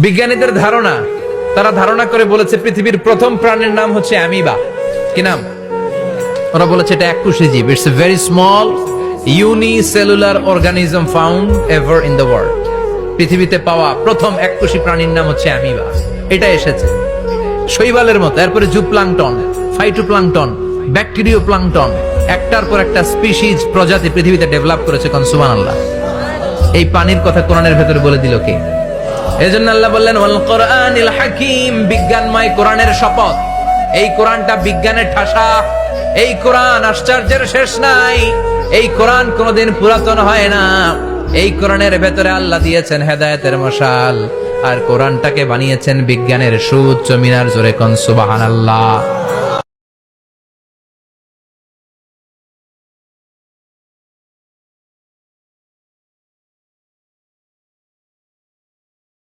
বিজ্ঞানীদের ধারণা, তারা ধারণা করে বলেছে পৃথিবীর প্রথম প্রাণীর নাম হচ্ছে অ্যামিবা। কি নাম? ওরা বলেছে এটা এককোষী জীব। It's a very small unicellular organism found ever in the world. পৃথিবীতে পাওয়া প্রথম এককোষী প্রাণীর নাম হচ্ছে অ্যামিবা। এটা এসেছে শৈবালের মতো, এরপরে জুপ্লাংটন, ফাইটোপ্লাংটন, ব্যাকটেরিও প্লাংটন, একটার পর একটা স্পিসিজ প্রজাতি পৃথিবীতে ডেভেলপ করেছে। কোন সুবহানাল্লাহ। এই পানির কথা কোরআনের ভেতরে বলে দিল কে? এজন্য আল্লাহ বললেন ওয়াল কোরআনিল হাকিম, বিজ্ঞানময় কোরআনের শপথ। এই কোরআনটা বিজ্ঞানের ঠাসা। এই কোরআন আশ্চর্যের শেষ নাই। এই কোরআন কোনোদিন পুরাতন হয় না। এই কোরআনের ভেতরে আল্লাহ দিয়েছেন হেদায়েতের মশাল, আর কোরআনটাকে বানিয়েছেন বিজ্ঞানের সুউচ্চ মিনার। জোরে কোন সুবহানাল্লাহ।